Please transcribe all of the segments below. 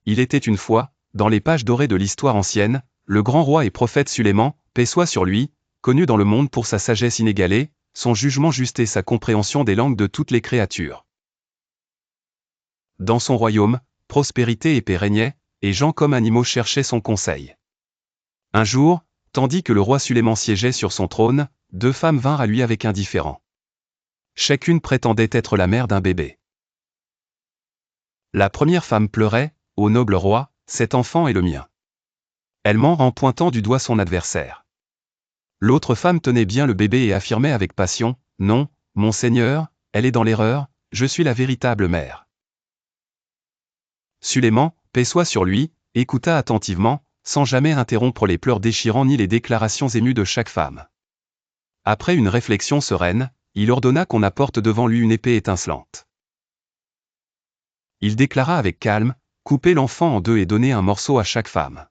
il était une fois, dans les pages dorées de l'histoire ancienne, le grand roi et prophète Sulayman, paix soit sur lui, connu dans le monde pour sa sagesse inégalée, son jugement juste et sa compréhension des langues de toutes les créatures. Dans son royaume, prospérité et paix régnaient, et gens comme animaux cherchaient son conseil. Un jour, tandis que le roi Sulayman siégeait sur son trône, 2 femmes vinrent à lui avec un différend. Chacune prétendait être la mère d'un bébé. La première femme pleurait, « Ô noble roi, cet enfant est le mien. » Elle ment en pointant du doigt son adversaire. L'autre femme tenait bien le bébé et affirmait avec passion, « Non, mon Seigneur, elle est dans l'erreur, je suis la véritable mère. » Sulayman, paix soit sur lui, écouta attentivement, sans jamais interrompre les pleurs déchirants ni les déclarations émues de chaque femme. Après une réflexion sereine, il ordonna qu'on apporte devant lui une épée étincelante. Il déclara avec calme, « Coupez l'enfant en 2 et donnez un morceau à chaque femme. »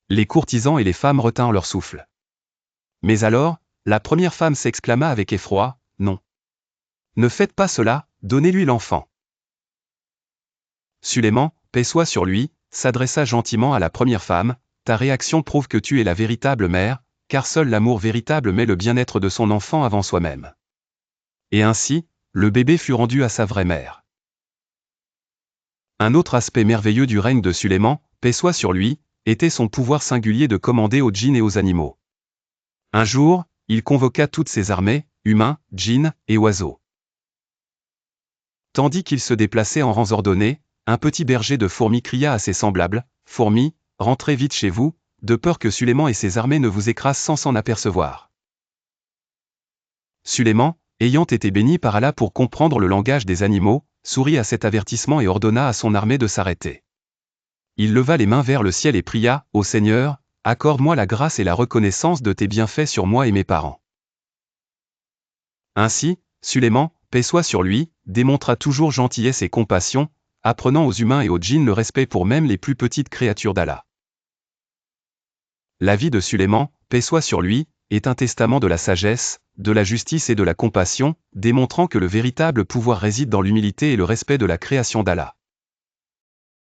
Les courtisans et les femmes retinrent leur souffle. Mais alors, la première femme s'exclama avec effroi, « Non. Ne faites pas cela, donnez-lui l'enfant. » Sulayman, paix soit sur lui, s'adressa gentiment à la première femme, « Ta réaction prouve que tu es la véritable mère, car seul l'amour véritable met le bien-être de son enfant avant soi-même. » Et ainsi, le bébé fut rendu à sa vraie mère. Un autre aspect merveilleux du règne de Sulayman, paix soit sur lui, était son pouvoir singulier de commander aux djinns et aux animaux. Un jour, il convoqua toutes ses armées, humains, djinns et oiseaux. Tandis qu'il se déplaçait en rangs ordonnés, un petit berger de fourmis cria à ses semblables, « Fourmis, rentrez vite chez vous, de peur que Sulayman et ses armées ne vous écrasent sans s'en apercevoir. » Sulayman, ayant été béni par Allah pour comprendre le langage des animaux, sourit à cet avertissement et ordonna à son armée de s'arrêter. Il leva les mains vers le ciel et pria, « Ô Seigneur, accorde-moi la grâce et la reconnaissance de tes bienfaits sur moi et mes parents. » Ainsi, Sulayman, paix soit sur lui, démontra toujours gentillesse et compassion, apprenant aux humains et aux djinns le respect pour même les plus petites créatures d'Allah. La vie de Sulayman, paix soit sur lui, est un testament de la sagesse, de la justice et de la compassion, démontrant que le véritable pouvoir réside dans l'humilité et le respect de la création d'Allah.